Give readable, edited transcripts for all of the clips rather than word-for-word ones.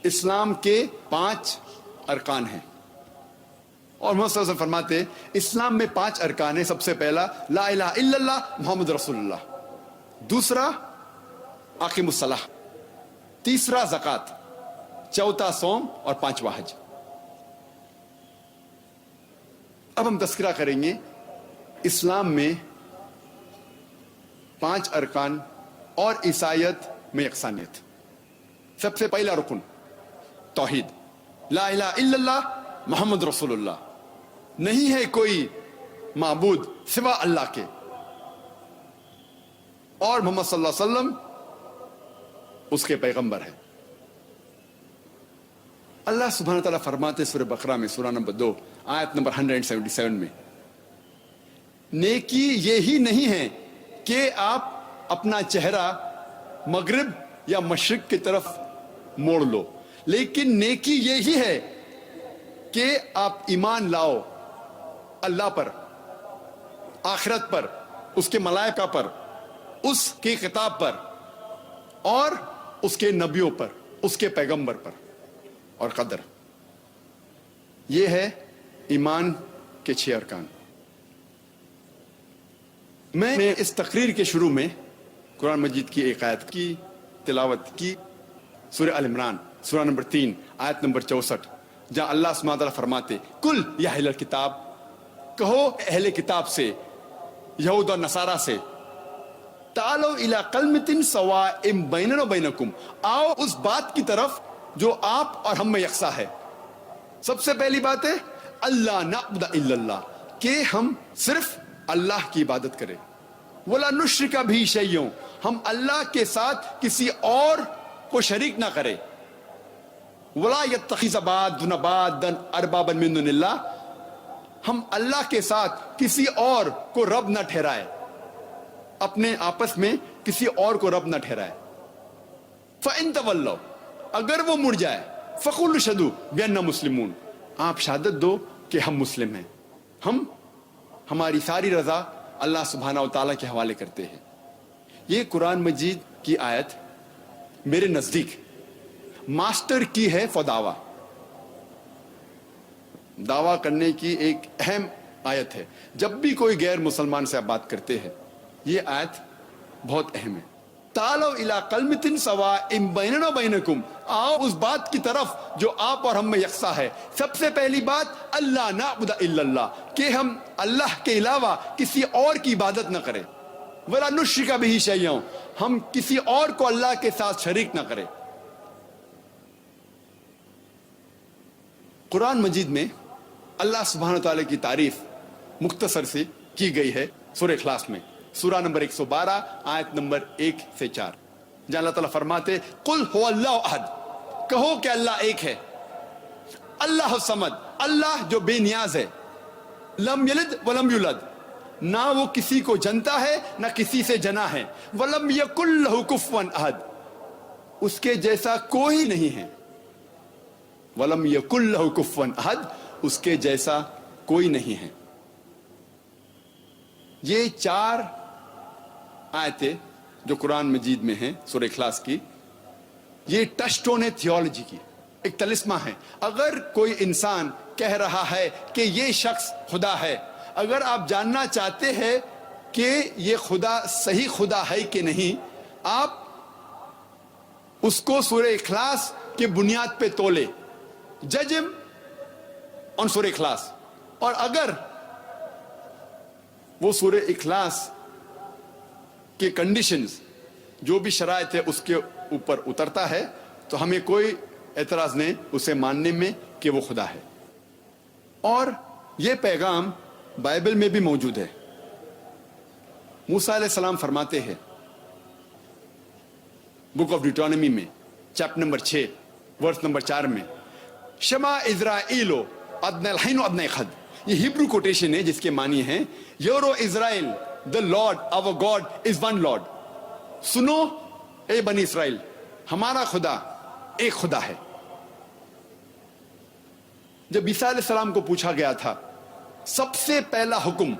اسلام کے 5 ارکان ہیں، اور محمد صلی اللہ علیہ وسلم فرماتے ہیں اسلام میں 5 ارکان ہیں. سب سے پہلا لا الہ الا اللہ محمد رسول اللہ، دوسرا اقیم الصلاۃ، تیسرا زکوٰۃ، چوتھا صوم، اور 5واں حج. اب ہم تذکرہ کریں گے اسلام میں 5 ارکان اور عیسائیت میں یکسانیت. سب سے پہلا رکن توحید، لا الہ الا اللہ محمد رسول اللہ، نہیں ہے کوئی معبود سوا اللہ کے، اور محمد صلی اللہ علیہ وسلم اس کے پیغمبر ہے. اللہ سبحانہ تعالیٰ فرماتے سورہ بقرہ میں سورہ نمبر 2 آیت نمبر 177 میں، نیکی یہی نہیں ہے کہ آپ اپنا چہرہ مغرب یا مشرق کی طرف موڑ لو، لیکن نیکی یہی ہے کہ آپ ایمان لاؤ اللہ پر، آخرت پر، اس کے ملائکہ پر، اس کی کتاب پر، اور اس کے نبیوں پر، اس کے پیغمبر پر، اور قدر. یہ ہے ایمان کے 6 ارکان. میں نے اس تقریر کے شروع میں قرآن مجید کی ایک آیت کی تلاوت کی، سورہ آل عمران سورہ نمبر 3 آیت نمبر 64، جہاں اللہ سبحانہ تعالیٰ فرماتے کل یا اہل الکتاب، کہو اہل کتاب سے، یہود اور نصارہ سے، تعالوا الی کلمۃ سواء بیننا وبینکم، آؤ اس بات کی طرف جو آپ اور ہم میں یکساں ہے. سب سے پہلی بات ہے اللہ نعبد الا اللہ، کہ ہم صرف اللہ کی عبادت کریں. ولا نشرک بہ شیئا، ہم اللہ کے ساتھ کسی اور کو شریک نہ کریں. ولا یتخذ بعضنا بعضا اربابا من دون اللہ، ہم اللہ کے ساتھ کسی اور کو رب نہ ٹھہرائے، اپنے آپس میں کسی اور کو رب نہ ٹھہرائے. فَإِن تَوَلَّوْا، اگر وہ مڑ جائے، فَقُولُوا اشْهَدُوا بِأَنَّا مُسْلِمُونَ، آپ شہادت دو کہ ہم مسلم ہیں، ہم ہماری ساری رضا اللہ سبحانہ و تعالیٰ کے حوالے کرتے ہیں. یہ قرآن مجید کی آیت میرے نزدیک ماسٹر کی ہے فداوا، دعویٰ کرنے کی ایک اہم آیت ہے. جب بھی کوئی غیر مسلمان سے آپ بات کرتے ہیں یہ آیت بہت اہم ہے. تعالوا الی کلمۃ سواء بیننا وبینکم، آؤ اس بات کی طرف جو آپ اور ہم میں یکساں ہے. سب سے پہلی بات اللہ نعبد الا اللہ، کہ ہم اللہ کے علاوہ کسی اور کی عبادت نہ کریں. ولا نشرک بہ شیئا، ہم کسی اور کو اللہ کے ساتھ شریک نہ کریں. قرآن مجید میں اللہ سبحانہ تعالیٰ کی تعریف مختصر سے کی گئی ہے سورہ اخلاص میں، سورہ نمبر 112 آیت نمبر 1 سے 4، جہاں اللہ تعالیٰ فرماتے قل هو اللہ احد، کہو کہ اللہ ایک ہے، اللہ الصمد، اللہ جو بے نیاز ہے، لم یلد ولم یولد، نہ وہ کسی کو جنتا ہے نہ کسی سے جنا ہے، ولم یکن لہ کفوا احد، اس کے جیسا کوئی نہیں ہے، ولم یکن لہ کفوا احد، اس کے جیسا کوئی نہیں ہے. یہ 4 آیتیں جو قرآن مجید میں ہیں سورہ اخلاص کی، یہ ٹچ سٹون ہے تھیولوجی کی، ایک طلسمہ ہے. اگر کوئی انسان کہہ رہا ہے کہ یہ شخص خدا ہے، اگر آپ جاننا چاہتے ہیں کہ یہ خدا صحیح خدا ہے کہ نہیں، آپ اس کو سورہ اخلاص کے بنیاد پہ تولے، ججم آن سورہ اخلاص. اور اگر وہ سورہ اخلاص کے کنڈیشنز جو بھی شرائط ہے اس کے اوپر اترتا ہے تو ہمیں کوئی اعتراض نہیں اسے ماننے میں کہ وہ خدا ہے. اور یہ پیغام بائبل میں بھی موجود ہے. موسیٰ علیہ السلام فرماتے ہیں بک آف ڈیوٹرانومی میں چیپٹر نمبر 6 ورس نمبر 4 میں، شما اسرائیلو ادنی الحین و ادنی خد، یہ ہیبرو کوٹیشن ہے جس کے معنی ہیں یورو اسرائیل the Lord our God is one Lord، سنو اے بنی اسرائیل ہمارا خدا ایک خدا ہے. جب عیسیٰ علیہ السلام کو پوچھا گیا تھا سب سے پہلا حکم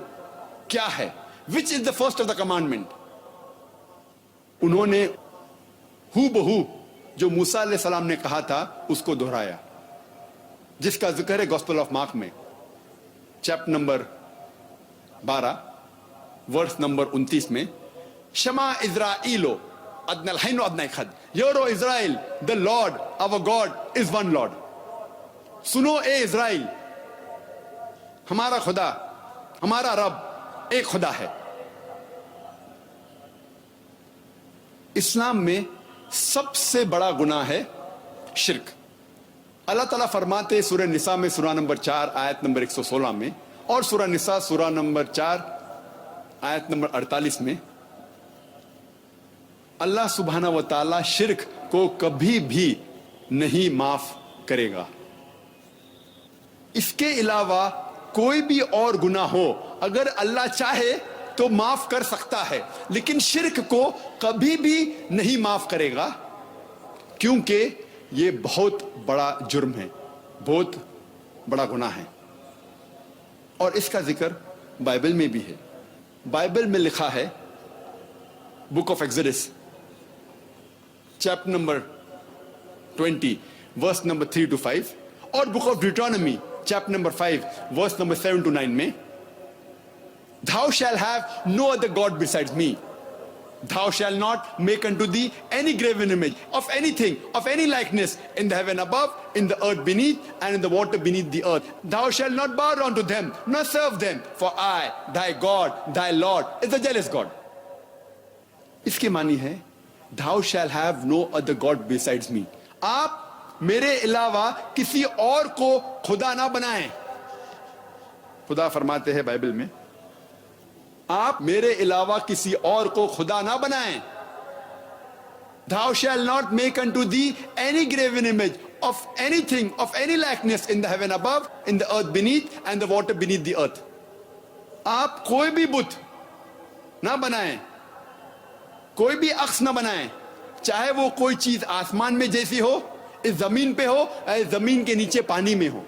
کیا ہے، which is the first of the commandment، انہوں نے ہو بہو جو موسیٰ علیہ السلام نے کہا تھا اس کو دہرایا، جس کا ذکر ہے گوسپل آف مارک میں چیپٹر نمبر 12 ورس نمبر 29 میں، شما اسرائیلو ادنا الحین و ادنا اخد، یورو اسرائیل the Lord our God is one Lord. سنو اے اسرائیل، ہمارا خدا، ہمارا رب ایک خدا ہے. اسلام میں سب سے بڑا گناہ ہے شرک. اللہ تعالیٰ فرماتے سورہ نساء میں سورہ نمبر 4 آیت نمبر 116 میں، اور سورہ نساء سورہ نمبر 4 آیت نمبر 48 میں، اللہ سبحانہ و تعالیٰ شرک کو کبھی بھی نہیں معاف کرے گا. اس کے علاوہ کوئی بھی اور گناہ ہو اگر اللہ چاہے تو معاف کر سکتا ہے، لیکن شرک کو کبھی بھی نہیں معاف کرے گا، کیونکہ یہ بہت بڑا جرم ہے، بہت بڑا گناہ ہے. اور اس کا ذکر بائبل میں بھی ہے. بائبل میں لکھا ہے book of Exodus chapter number 20 verse number 3 to 5، اور book of Deuteronomy chapter number 5 verse number 7 to 9 میں، Thou shall have no other God besides me. Thou shall not make unto thee any graven image of anything, of any likeness in the heaven above, in the earth beneath, and in the water beneath the earth. Thou shalt not bow down to them, nor serve them, for I, thy God, thy Lord, is a jealous God. اس کے معنی ہے Thou shall have no other God besides me. آپ میرے علاوہ کسی اور کو خدا نہ بنائیں. خدا فرماتے ہیں بائبل میں، آپ میرے علاوہ کسی اور کو خدا نہ بنائیں. Thou shall not make unto thee any graven image of anything, of any likeness in the heaven above, in the earth beneath, and the water beneath the earth. آپ کوئی بھی بت نہ بنائیں، کوئی بھی عکس نہ بنائیں، چاہے وہ کوئی چیز آسمان میں جیسی ہو، اس زمین پہ ہو، یا زمین کے نیچے پانی میں ہو.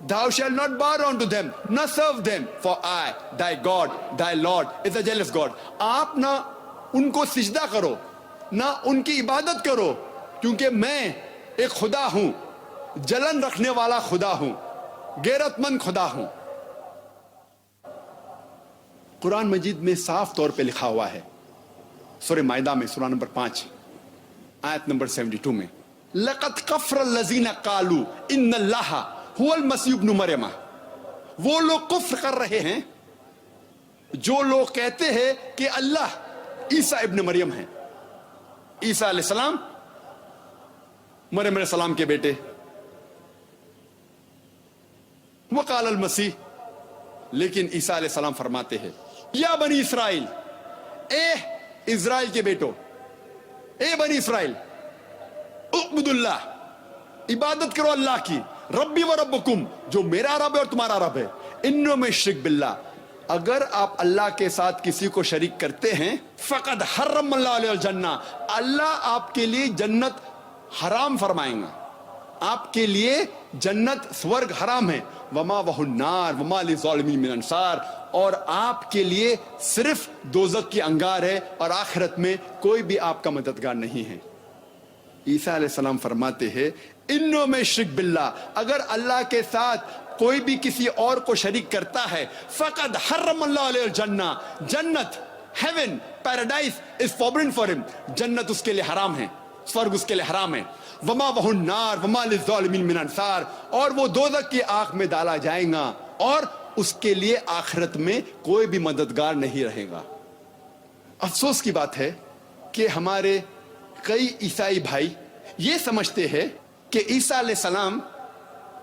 Thou shalt not bow down to them, nor serve them, for I, thy God, thy Lord, is a jealous God. آپ نہ ان کو سجدہ کرو، نہ ان کی عبادت کرو، کیونکہ میں ایک خدا ہوں، جلن رکھنے والا خدا ہوں، غیرت مند خدا ہوں. قرآن مجید میں صاف طور پہ لکھا ہوا ہے، سورہ مائدہ میں سورہ نمبر 5 آیت نمبر 72 میں، لَقَدْ كَفَرَ الَّذِينَ قَالُوا إِنَّ اللَّهَ هُوَ الْمَسِيحُ ابْنُ مَرْیَمَ. وہ لوگ کفر کر رہے ہیں جو لوگ کہتے ہیں کہ اللہ عیسیٰ ابن مریم ہیں. عیسیٰ علیہ السلام مریم علیہ السلام کے بیٹے. وقال المسیح، لیکن عیسیٰ علیہ السلام فرماتے ہیں، یا بنی اسرائیل، اے اسرائیل کے بیٹو، اے بنی اسرائیل، اعبدوا اللہ، عبادت کرو اللہ کی، ربی و ربکم، جو میرا رب ہے اور تمہارا رب ہے. انہوں میں شرک باللہ، اگر آپ اللہ کے ساتھ کسی کو شریک کرتے ہیں، فقد حرم اللہ علیہ الجنہ، اللہ آپ کے لیے جنت حرام فرمائیں گا، آپ کے لیے جنت سورگ حرام ہے. وما وہ النار وما للظالمین من انصار، اور آپ کے لیے صرف دوزخ کی انگار ہے، اور آخرت میں کوئی بھی آپ کا مددگار نہیں ہے. عیسیٰ علیہ السلام فرماتے ہیں، انہوں میں شرک باللہ، اگر اللہ کے ساتھ کوئی بھی کسی اور کو شریک کرتا ہے، فقد حرم اللہ علیہ الجنہ، جنت، ہیون، پیراڈائز از فوربڈن فار ہم، جنت اس کے لیے حرام ہے، سورگ اس کے لیے حرام ہے. وما وہ النار وما للظالمین من انصار، اور وہ دوزخ کی آگ میں ڈالا جائے گا، اور اس کے لیے آخرت میں کوئی بھی مددگار نہیں رہے گا. افسوس کی بات ہے کہ ہمارے کئی عیسائی بھائی یہ سمجھتے ہیں کہ عیسیٰ علیہ السلام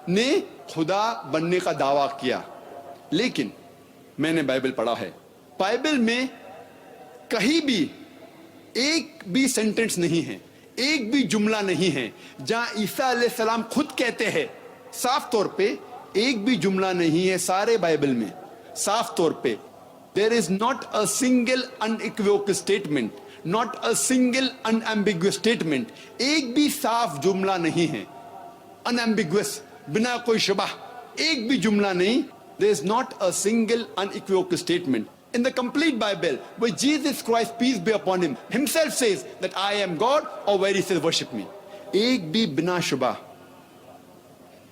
نے خدا بننے کا دعویٰ کیا، لیکن میں نے بائبل پڑھا ہے، بائبل میں کہیں بھی ایک بھی سینٹنس نہیں ہے، ایک بھی جملہ نہیں ہے جہاں عیسیٰ علیہ السلام خود کہتے ہیں، صاف طور پہ ایک بھی جملہ نہیں ہے سارے بائبل میں صاف طور پہ. There is not a single unequivocal statement, not a single unambiguous statement. ایک بھی صاف جملہ نہیں ہے، unambiguous، بنا کوئی شبہ، ایک بھی جملہ نہیں. There is not a single unequivocal statement in the complete Bible where Jesus Christ, peace be upon him, himself says that I am God, or where he says worship me. ایک بھی بنا شبہ،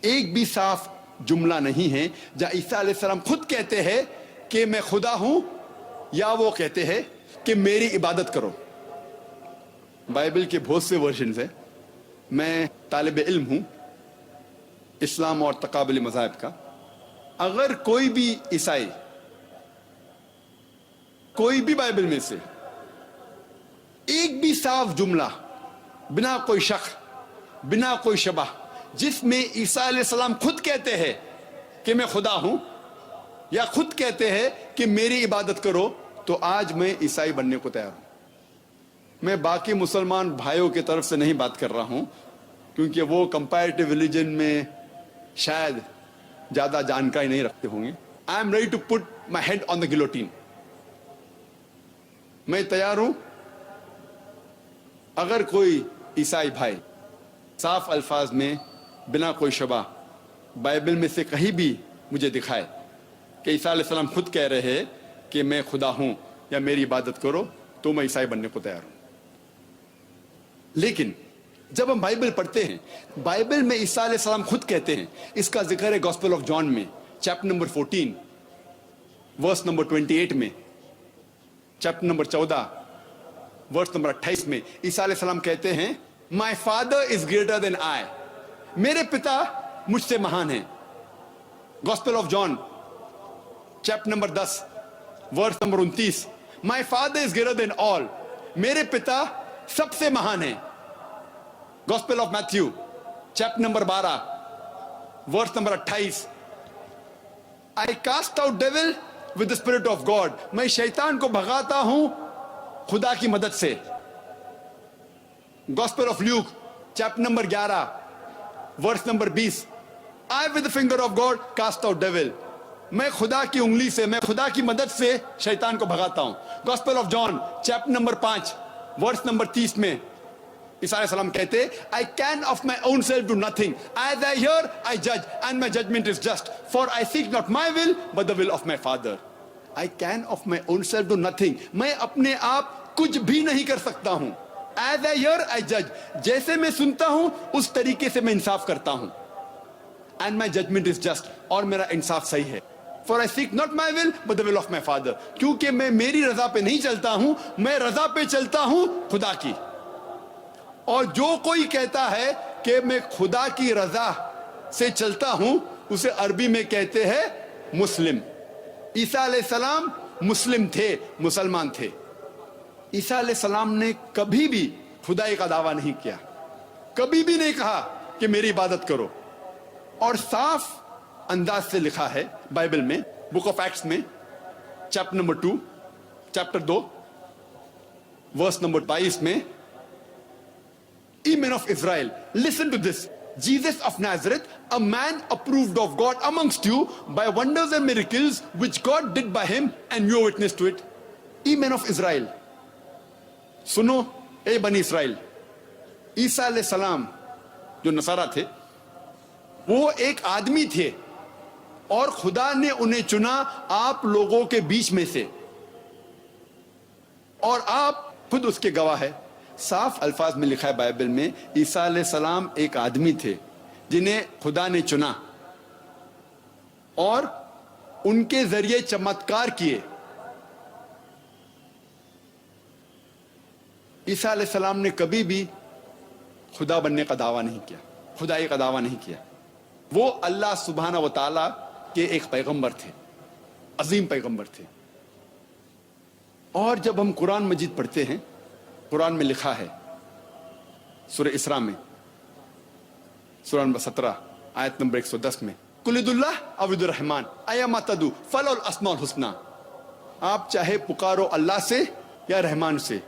ایک بھی صاف جملہ نہیں ہے جہاں عیسیٰ علیہ السلام خود کہتے ہیں کہ میں خدا ہوں یا وہ کہتے ہیں کہ میری عبادت کرو۔ بائبل کے بہت سے ورژنز ہیں، میں طالب علم ہوں اسلام اور تقابلی مذاہب کا۔ اگر کوئی بھی عیسائی، کوئی بھی بائبل میں سے ایک بھی صاف جملہ بنا کوئی شک، بنا کوئی شبہ، جس میں عیسیٰ علیہ السلام خود کہتے ہیں کہ میں خدا ہوں یا خود کہتے ہیں کہ میری عبادت کرو، تو آج میں عیسائی بننے کو تیار ہوں۔ میں باقی مسلمان بھائیوں کی طرف سے نہیں بات کر رہا ہوں، کیونکہ وہ کمپیریٹیو ریلیجن میں شاید زیادہ جانکاری نہیں رکھتے ہوں گے۔ I am ready to put my head on the guillotine. میں تیار ہوں، اگر کوئی عیسائی بھائی صاف الفاظ میں بنا کوئی شبہ بائبل میں سے کہیں بھی مجھے دکھائے کہ عیسیٰ علیہ السلام خود کہہ رہے ہیں کہ میں خدا ہوں یا میری عبادت کرو، تو میں عیسائی بننے کو تیار ہوں۔ لیکن جب ہم بائبل پڑھتے ہیں، بائبل میں عیسیٰ علیہ السلام خود کہتے ہیں، اس کا ذکر ہے گاسپل آف جان میں چیپٹر نمبر 14 ورس نمبر 28 میں، چیپٹر نمبر 14 ورس نمبر 28 میں عیسیٰ علیہ السلام کہتے ہیں مائی فادر از گریٹر دین آئی، میرے پتا مجھ سے مہان ہیں۔ Gospel of John chapter number 10 verse number 29، my father is greater than all, میرے پتا سب سے مہان ہیں۔ Gospel of Matthew chapter number 12 verse number 28، I cast out devil with the spirit of God, میں شیطان کو بھگاتا ہوں خدا کی مدد سے۔ Gospel of Luke chapter number 11 verse number 20، I with the finger of God cast out dual, میں خدا کی انگلی سے، میں خدا کی مدد سے شیطان کو بھگاتا ہوں۔ Gospel of John chapter number 5 verse number 30 میں عیسیٰ علیہ السلام کہتے I can of my own self do nothing, as I hear I judge and my judgment is just, for I seek not my will but the will of my Father۔ I can of my own self do nothing، میں اپنے آپ کچھ بھی نہیں کر سکتا ہوں۔ As I hear I judge، جیسے میں سنتا ہوں اس طریقے سے میں انصاف کرتا ہوں۔ And my judgment is just، اور میرا انصاف صحیح ہے۔ For I seek not my will but the will of my Father، کیونکہ میں میری رضا پہ نہیں چلتا ہوں، میں رضا پہ چلتا ہوں خدا کی۔ اور جو کوئی کہتا ہے کہ میں خدا کی رضا سے چلتا ہوں، اسے عربی میں کہتے ہیں مسلم۔ عیسیٰ علیہ السلام مسلم تھے، مسلمان تھے۔ عیسیٰ علیہ السلام نے کبھی بھی خدائی کا دعویٰ نہیں کیا، کبھی بھی نہیں کہا کہ میری عبادت کرو۔ اور صاف انداز سے لکھا ہے بائبل میں، بک آف ایکٹس میں chapter number 2 chapter 2 verse number 22 میں، Ye men of Israel, listen to this. Jesus of Nazareth, a man approved of God amongst you by wonders and miracles which God did by him, and you are witness to it. Ye men of Israel, سنو اے بنی اسرائیل۔ عیسیٰ علیہ السلام جو نصارہ تھے، وہ ایک آدمی تھے اور خدا نے انہیں چنا آپ لوگوں کے بیچ میں سے، اور آپ خود اس کے گواہ ہے۔ صاف الفاظ میں لکھا ہے بائبل میں، عیسیٰ علیہ السلام ایک آدمی تھے جنہیں خدا نے چنا اور ان کے ذریعے چمتکار کیے۔ عیسیٰ علیہ السلام نے کبھی بھی خدا بننے کا دعویٰ نہیں کیا، خدائی کا دعویٰ نہیں کیا۔ وہ اللہ سبحانہ و تعالیٰ کے ایک پیغمبر تھے، عظیم پیغمبر تھے۔ اور جب ہم قرآن مجید پڑھتے ہیں، قرآن میں لکھا ہے سورہ اسراء میں سورہ نمبر 17 آیت نمبر 110 میں، قُلِ ادعوا اللَّهَ أَوِ ادعوا الرَّحْمَٰنَ أَيَّمَّا تَدْعُوا فَلَهُ الْأَسْمَاءُ الْحُسْنَىٰ، آپ چاہے پکارو اللہ سے یا رحمان سے،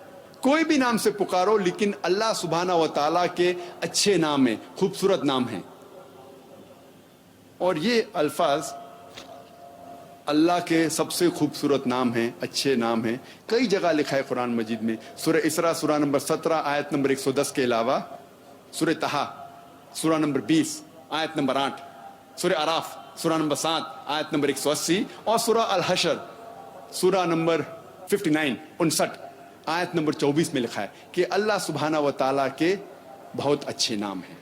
کوئی بھی نام سے پکارو، لیکن اللہ سبحانہ و تعالیٰ کے اچھے نام ہیں، خوبصورت نام ہیں۔ اور یہ الفاظ اللہ کے سب سے خوبصورت نام ہیں، اچھے نام ہیں، کئی جگہ لکھا ہے قرآن مجید میں۔ سورہ اسراء سورہ نمبر 17 آیت نمبر 110 کے علاوہ سورہ طٰہٰ سورہ نمبر 20 آیت نمبر 8، سورہ اعراف سورہ نمبر 7 آیت نمبر 180، اور سورہ الحشر سورہ نمبر 59 آیت نمبر 24 میں لکھا ہے کہ اللہ سبحانہ و تعالیٰ کے بہت اچھے نام ہیں,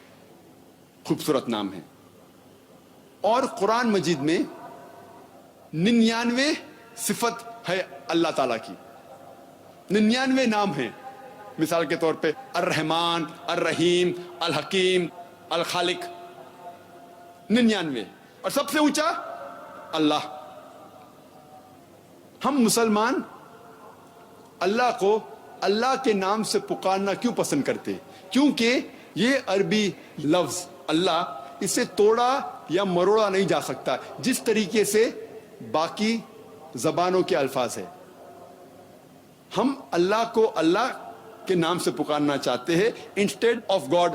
خوبصورت نام ہیں. اور قرآن مجید میں 99 صفت ہے اللہ تعالیٰ کی, 99 نام ہیں. مثال کے طور پہ الرحمن, الرحیم, الحکیم, الخالق, 99. اور سب سے اونچا اللہ. ہم مسلمان اللہ کو اللہ کے نام سے پکارنا کیوں پسند کرتے ہیں؟ کیونکہ یہ عربی لفظ اللہ, اسے توڑا یا مروڑا نہیں جا سکتا جس طریقے سے باقی زبانوں کے الفاظ ہیں. ہم اللہ کو اللہ کے نام سے پکارنا چاہتے ہیں انسٹیڈ آف گاڈ,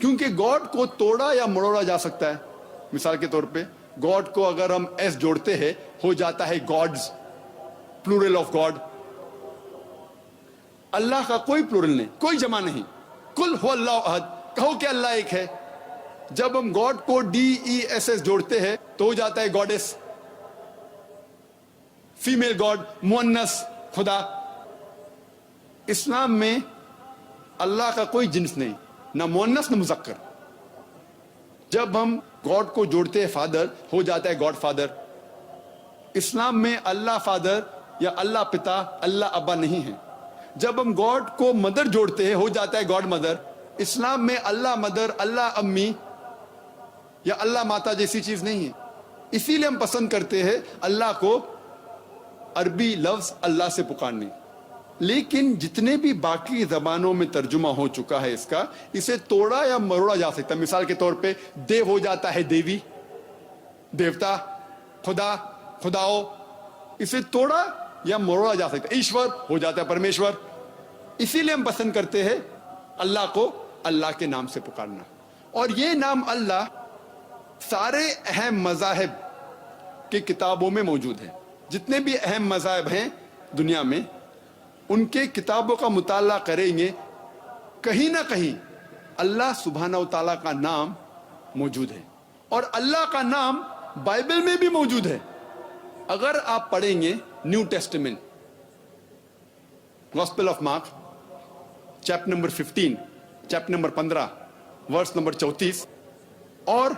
کیونکہ گاڈ کو توڑا یا مروڑا جا سکتا ہے. مثال کے طور پہ گاڈ کو اگر ہم ایس جوڑتے ہیں ہو جاتا ہے گاڈز, پلورل آف گاڈ. اللہ کا کوئی پلورل نہیں, کوئی جمع نہیں. کل ہو اللہ احد, کہو کہ اللہ ایک ہے. جب ہم گاڈ کو DESS جوڑتے ہیں تو ہو جاتا ہے گاڈس, فیمیل گاڈ, مؤنث خدا. اسلام میں اللہ کا کوئی جنس نہیں, نہ مؤنث نہ مذکر. جب ہم گاڈ کو جوڑتے ہیں فادر ہو جاتا ہے گاڈ فادر. اسلام میں اللہ فادر یا اللہ پتا, اللہ ابا نہیں ہے. جب ہم گاڈ کو مدر جوڑتے ہیں ہو جاتا ہے گاڈ مدر. اسلام میں اللہ مدر, اللہ امی یا اللہ ماتا جیسی چیز نہیں ہے. اسی لیے ہم پسند کرتے ہیں اللہ کو عربی لفظ اللہ سے پکارنے. لیکن جتنے بھی باقی زبانوں میں ترجمہ ہو چکا ہے اس کا, اسے توڑا یا مروڑا جا سکتا ہے. مثال کے طور پہ دیو ہو جاتا ہے دیوی, دیوتا, خدا, خداؤ. اسے توڑا یا مروڑا جا سکتا ہے. ایشور ہو جاتا ہے پرمیشور. اسی لیے ہم پسند کرتے ہیں اللہ کو اللہ کے نام سے پکارنا. اور یہ نام اللہ سارے اہم مذاہب کی کتابوں میں موجود ہے. جتنے بھی اہم مذاہب ہیں دنیا میں, ان کے کتابوں کا مطالعہ کریں گے, کہیں نہ کہیں اللہ سبحانہ و تعالیٰ کا نام موجود ہے. اور اللہ کا نام بائبل میں بھی موجود ہے. اگر آپ پڑھیں گے New Testament, gospel of Mark chapter number 15, chapter number 15 verse number 34, اور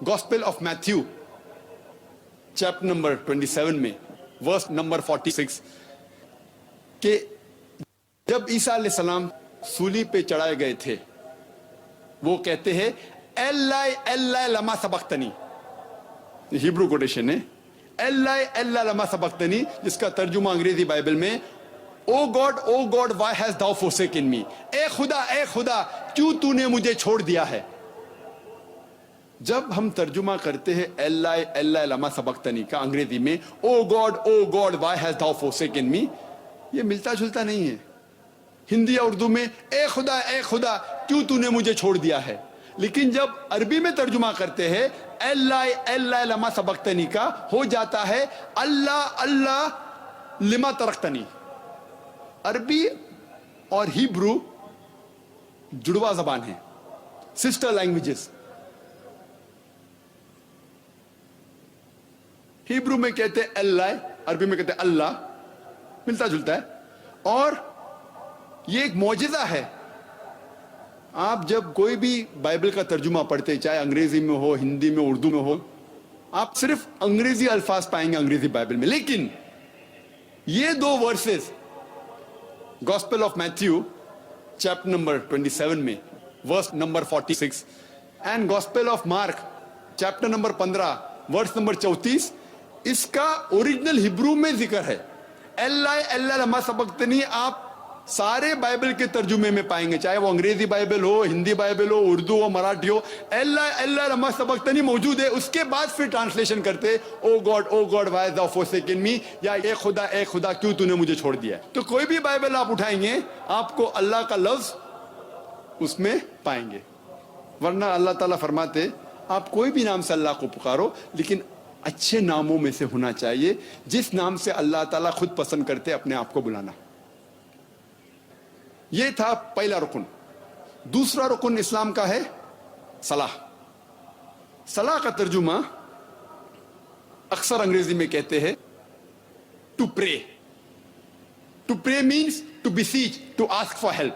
gospel of Matthew chapter number 27 میں ورس نمبر 46, کہ جب عیسیٰ علیہ السلام سولی پہ چڑھائے گئے تھے وہ کہتے ہیں ایلائی ایلائی لما سبقتنی. ہیبرو کوٹیشن ہے ایلائی ایلائی لما سبقتنی, جس کا ترجمہ انگریزی بائبل میں O God why has thou forsaken me, اے خدا کیوں تو نے مجھے چھوڑ دیا ہے. جب ہم ترجمہ کرتے ہیں ایلائی ایلائی لما سبقتنی کا انگریزی میں O God why has thou forsaken me, یہ ملتا جلتا نہیں ہے. ہندی یا اردو میں اے خدا کیوں تو نے مجھے چھوڑ دیا ہے. لیکن جب عربی میں ترجمہ کرتے ہیں ایلائی ایلائی لما سبقتنی کا ہو جاتا ہے اللہ لما ترکتنی. عربی اور ہیبرو جڑوا زبان ہے, سسٹر لینگویجز. ہیبرو میں کہتے ہیں اللہ, عربی میں کہتے ہیں اللہ, ملتا جلتا ہے. اور یہ ایک معجزہ ہے. آپ جب کوئی بھی بائبل کا ترجمہ پڑھتے, چاہے انگریزی میں ہو, ہندی میں, اردو میں ہو, آپ صرف انگریزی الفاظ پائیں گے انگریزی بائبل میں. لیکن یہ دو verses gospel of Matthew chapter number 27 میں verse number 46 and gospel of Mark chapter number 15 verse number 34, اس کا اوریجنل ہبرو میں ذکر ہے. اللہ لما سبقتنی آپ سارے بائبل کے ترجمے میں پائیں گے, چاہے وہ انگریزی بائبل ہو, ہندی بائبل ہو, اردو ہو, مراٹھی ہو, اللہ لما سبقتنی موجود ہے. اس کے بعد پھر ٹرانسلیشن کرتے O God why thou forsaken me, یا اے خدا کیوں تو نے مجھے چھوڑ دیا. تو کوئی بھی بائبل آپ اٹھائیں گے آپ کو اللہ کا لفظ اس میں پائیں گے. ورنہ اللہ تعالیٰ فرماتے آپ کوئی بھی نام سے اللہ کو پکارو, لیکن اچھے ناموں میں سے ہونا چاہیے جس نام سے اللہ تعالیٰ خود پسند کرتے اپنے آپ کو بلانا. یہ تھا پہلا رکن. دوسرا رکن اسلام کا ہے صلاح. صلاح کا ترجمہ اکثر انگریزی میں کہتے ہیں to pray. To pray means to beseech, to ask for help.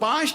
5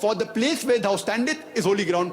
for the place where thou standeth is holy ground.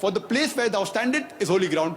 for the place where thou standeth is holy ground.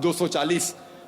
240,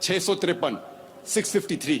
653, 653,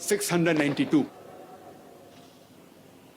692।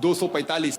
245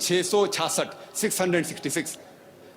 666 666,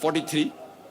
43,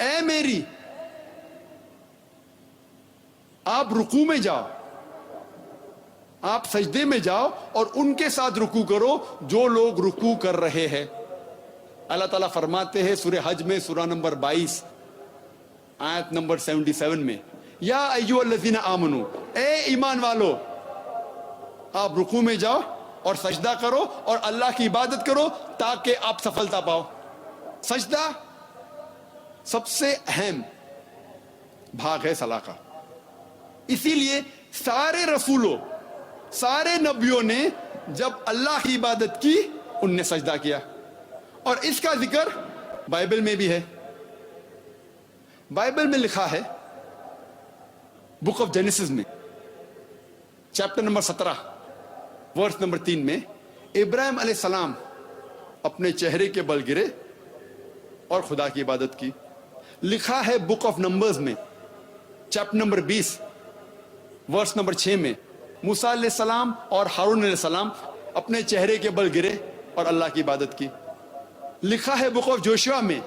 اے میری آپ رکوع میں جاؤ, آپ سجدے میں جاؤ اور ان کے ساتھ رکوع کرو جو لوگ رکوع کر رہے ہیں. اللہ تعالیٰ فرماتے ہیں سورہ حج میں سورہ نمبر 22 آیت نمبر 77 میں, یا ایھا الذین آمنو, اے ایمان والو آپ رکوع میں جاؤ اور سجدہ کرو اور اللہ کی عبادت کرو تاکہ آپ سفلتا پاؤ. سجدہ سب سے اہم بھاگ ہے صلاح کا, اسی لیے سارے رسولوں سارے نبیوں نے جب اللہ کی عبادت کی ان نے سجدہ کیا, اور اس کا ذکر بائبل میں بھی ہے. بائبل میں لکھا ہے بک آف جینیسس میں چیپٹر نمبر 17 ورس نمبر 3 میں, ابراہیم علیہ السلام اپنے چہرے کے بل گرے اور خدا کی عبادت کی. لکھا ہے بک آف نمبرز میں چیپٹر نمبر 20 ورس نمبر 6 میں, موسیٰ علیہ السلام اور ہارون علیہ السلام اپنے چہرے کے بل گرے اور اللہ کی عبادت کی. لکھا ہے بک آف جوشوا میں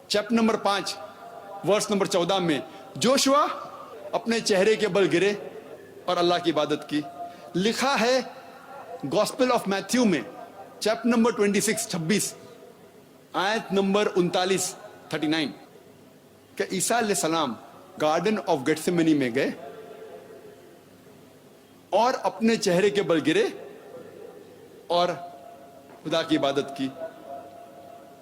چیپٹر نمبر 5 ورس نمبر 14 میں, جوشوا اپنے چہرے کے بل گرے اور اللہ کی عبادت کی. لکھا ہے گوسپل آف میتھیو میں چیپٹر نمبر 26 آیت نمبر 39 کہ عیسیٰ علیہ السلام گارڈن آف گیٹسیمنی میں گئے اور اپنے چہرے کے بل گرے اور خدا کی عبادت کی.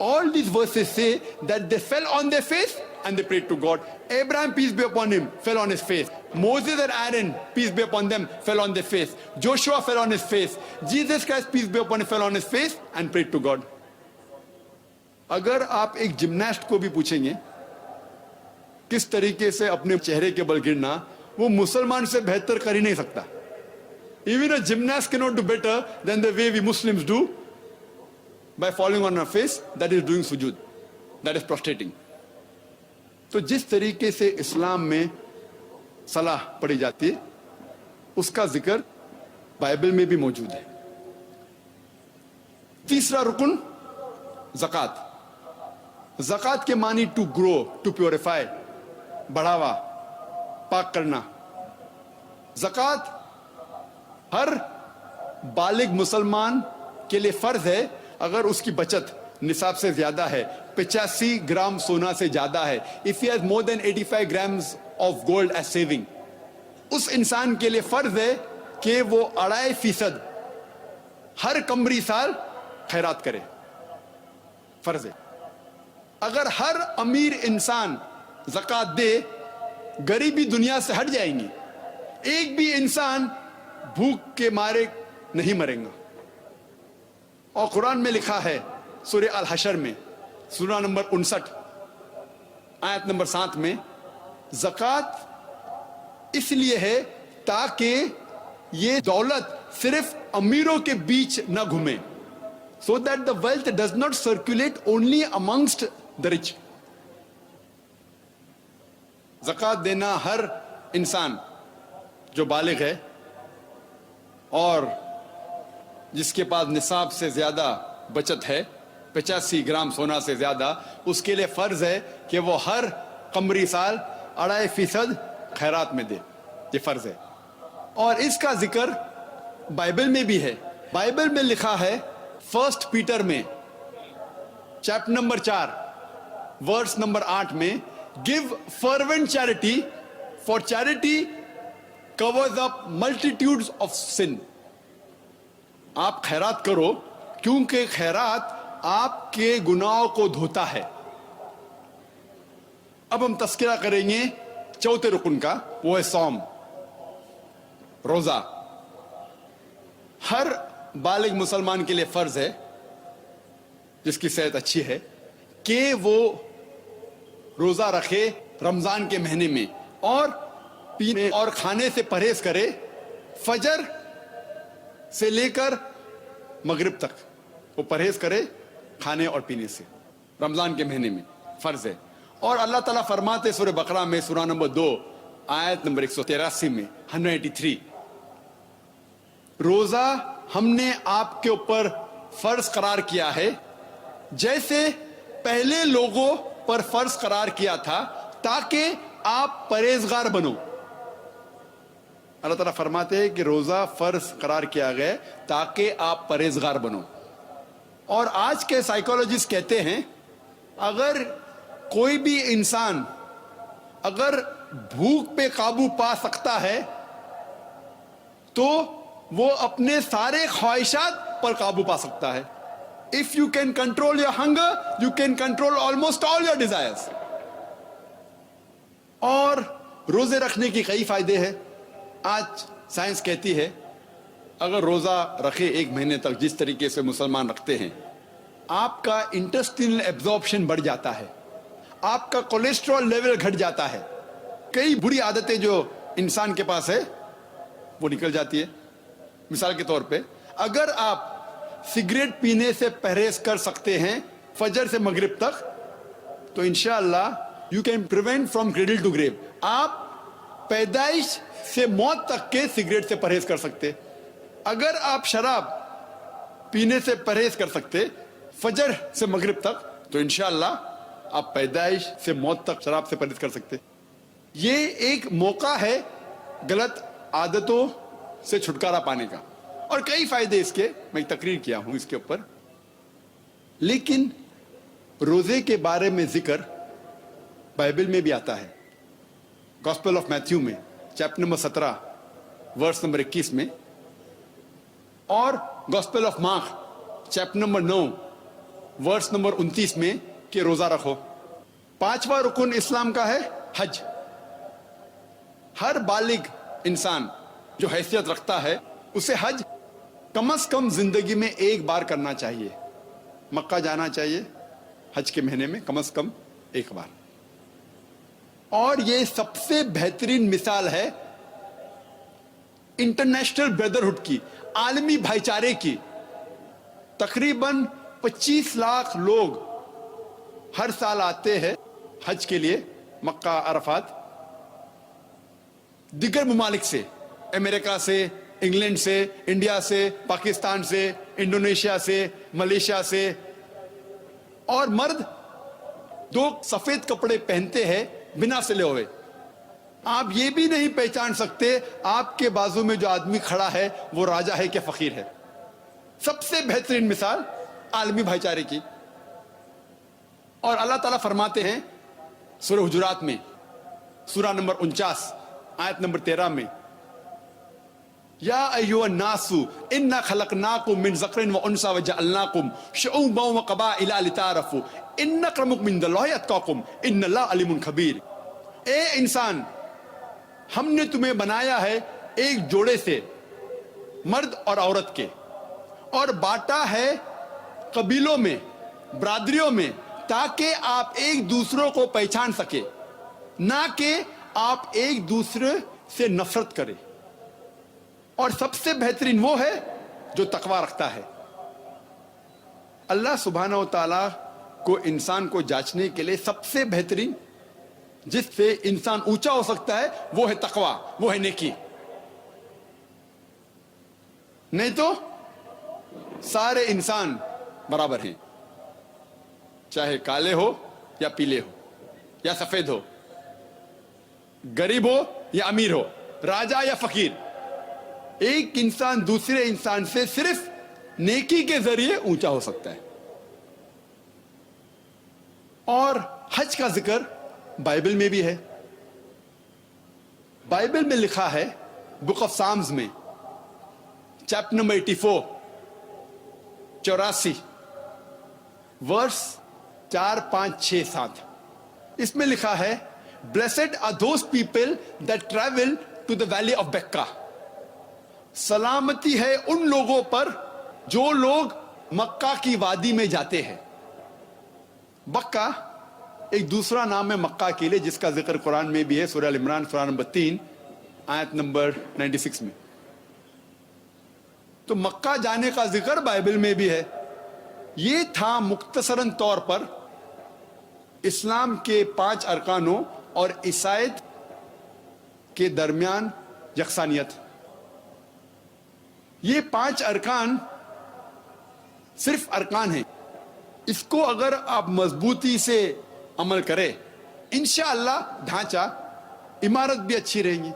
All these verses say that they fell on their face and they prayed to God. Abraham, peace be upon him, fell on his face. Moses and Aaron, peace be upon them, fell on their face. Joshua fell on his face. Jesus Christ, peace be upon him, fell on his face and prayed to God. اگر آپ ایک gymnast کو بھی پوچھیں گے کس طریقے سے اپنے چہرے کے بل گرنا, وہ مسلمان سے بہتر کر ہی نہیں سکتا. Even a gymnast cannot do better than the way we Muslims do by falling on our face, that is doing sujood, that is prostrating. تو جس طریقے سے اسلام میں صلاح پڑھی جاتی ہے اس کا ذکر بائبل میں بھی موجود ہے. تیسرا رکن زکوٰۃ. زکوٰۃ کے معنی ٹو گرو, ٹو پیوریفائی, بڑھاوا, پاک کرنا. زکوٰۃ ہر بالغ مسلمان کے لیے فرض ہے اگر اس کی بچت نصاب سے زیادہ ہے, 85 گرام سونا سے زیادہ ہے, if he has more than 85 grams of gold as saving, اس انسان کے لیے فرض ہے کہ وہ 2.5% ہر قمری سال خیرات کرے. فرض ہے. اگر ہر امیر انسان زکوٰۃ دے غریبی دنیا سے ہٹ جائیں گی, ایک بھی انسان بھوک کے مارے نہیں مرے گا. اور قرآن میں لکھا ہے سورہ الحشر میں سورہ نمبر 59 آیت نمبر 7 میں, زکوٰۃ اس لیے ہے تاکہ یہ دولت صرف امیروں کے بیچ نہ گھومے, so that the wealth does not circulate only amongst the rich. زکوٰۃ دینا ہر انسان جو بالغ ہے اور جس کے پاس نصاب سے زیادہ بچت ہے, 85 گرام سونا سے زیادہ, اس کے لیے فرض ہے کہ وہ ہر قمری سال 2.5% خیرات میں دے. یہ فرض ہے. اور اس کا ذکر بائبل میں بھی ہے. بائبل میں لکھا ہے 1 پیٹر میں چیپٹر نمبر 4 ورس نمبر 8 میں, give fervent charity, for charity covers up multitudes of sin. آپ خیرات کرو کیونکہ خیرات آپ کے گناہوں کو دھوتا ہے. اب ہم تذکرہ کریں گے چوتھے رکن کا, وہ ہے صوم, روزہ. ہر بالغ مسلمان کے لیے فرض ہے جس کی صحت اچھی ہے کہ وہ روزہ رکھے رمضان کے مہینے میں, اور پینے اور کھانے سے پرہیز کرے فجر سے لے کر مغرب تک. وہ پرہیز کرے کھانے اور پینے سے رمضان کے مہینے میں, فرض ہے. اور اللہ تعالیٰ فرماتے سورہ بقرہ میں سورہ نمبر 2 آیت نمبر 183 میں 183, روزہ ہم نے آپ کے اوپر فرض قرار کیا ہے جیسے پہلے لوگوں پر فرض قرار کیا تھا تاکہ آپ پرہیزگار بنو. اللہ تعالیٰ فرماتے ہیں کہ روزہ فرض قرار کیا گیا تاکہ آپ پرہیزگار بنو. اور آج کے سائیکالوجسٹ کہتے ہیں اگر کوئی بھی انسان اگر بھوک پہ قابو پا سکتا ہے تو وہ اپنے سارے خواہشات پر قابو پا سکتا ہے. If you can control your hunger, you can control almost all your desires. اور روزے رکھنے کی کئی فائدے ہیں. آج سائنس کہتی ہے اگر روزہ رکھے 1 مہینے تک جس طریقے سے مسلمان رکھتے ہیں, آپ کا انٹسٹینل ایبزارپشن بڑھ جاتا ہے, آپ کا کولیسٹرول لیول گھٹ جاتا ہے, کئی بری عادتیں جو انسان کے پاس ہے وہ نکل جاتی ہے. مثال کے طور پہ اگر آپ سگریٹ پینے سے پرہیز کر سکتے ہیں فجر سے مغرب تک تو انشاءاللہ you can prevent from cradle to grave. آپ پیدائش سے موت تک کے سگریٹ سے پرہیز کر سکتے. اگر آپ شراب پینے سے پرہیز کر سکتے فجر سے مغرب تک تو انشاءاللہ آپ پیدائش سے موت تک شراب سے پرہیز کر سکتے. یہ ایک موقع ہے غلط عادتوں سے چھٹکارا پانے کا, اور کئی فائدے اس کے میں ایک تقریر کیا ہوں اس کے اوپر. لیکن روزے کے بارے میں ذکر بائبل میں بھی آتا ہے. گاسپل آف میتھیو میں چیپٹر نمبر 17 ورس نمبر 21 میں, اور gospel of Mark chapter number 9 verse number 29 میں کہ روزہ رکھو. 5واں رکن اسلام کا ہے حج. ہر بالغ انسان جو حیثیت رکھتا ہے اسے حج کم از کم زندگی میں 1 بار کرنا چاہیے. مکہ جانا چاہیے حج کے مہینے میں کم از کم 1 بار. اور یہ سب سے بہترین مثال ہے انٹرنیشنل بردرہڈ کی, عالمی بھائی چارے کی. تقریباً 25 لاکھ لوگ ہر سال آتے ہیں حج کے لیے مکہ عرفات, دیگر ممالک سے, امریکہ سے, انگلینڈ سے, انڈیا سے, پاکستان سے, انڈونیشیا سے, ملیشیا سے. اور مرد 2 سفید کپڑے پہنتے ہیں بنا سلے ہوئے. آپ یہ بھی نہیں پہچان سکتے آپ کے بازو میں جو آدمی کھڑا ہے وہ راجہ ہے کہ فقیر ہے. سب سے بہترین مثال عالمی بھائی چارے کی. اور اللہ تعالیٰ فرماتے ہیں سورہ حجرات میں سورہ نمبر 49 آیت نمبر 13 میں, یا ایھا الناس انا خلقناکم من ذکر و انثی وجعلناکم شعوبا وقبائل لتعارفوا ان اکرمکم عند اللہ اتقاکم ان اللہ علیم خبیر. اے انسان, ہم نے تمہیں بنایا ہے ایک جوڑے سے, مرد اور عورت کے, اور بانٹا ہے قبیلوں میں, برادریوں میں, تاکہ آپ ایک دوسروں کو پہچان سکے, نہ کہ آپ ایک دوسرے سے نفرت کریں. اور سب سے بہترین وہ ہے جو تقوی رکھتا ہے. اللہ سبحانہ و تعالیٰ کو انسان کو جانچنے کے لیے سب سے بہترین جس سے انسان اونچا ہو سکتا ہے وہ ہے تقوی, وہ ہے نیکی. نہیں تو سارے انسان برابر ہیں, چاہے کالے ہو یا پیلے ہو یا سفید ہو, غریب ہو یا امیر ہو, راجا یا فقیر. ایک انسان دوسرے انسان سے صرف نیکی کے ذریعے اونچا ہو سکتا ہے. اور حج کا ذکر بائبل میں بھی ہے. بائبل میں لکھا ہے بک آف سامز میں چیپٹر نمبر 84 84 ورس 4 5 6 7 اس میں لکھا ہے Blessed are those people that travel to the valley of Becca. سلامتی ہے ان لوگوں پر جو لوگ مکہ کی وادی میں جاتے ہیں. بکہ ایک دوسرا نام ہے مکہ کے لیے جس کا ذکر قرآن میں بھی ہے, سورہ ال عمران سورہ نمبر 3 آیت نمبر 96 میں. تو مکہ جانے کا ذکر بائبل میں بھی ہے. یہ تھا مختصراً طور پر اسلام کے 5 ارکانوں اور عیسائیت کے درمیان یکسانیت. یہ 5 ارکان صرف ارکان ہیں, اس کو اگر آپ مضبوطی سے عمل کریں انشاءاللہ ڈھانچہ عمارت بھی اچھی رہیں گی.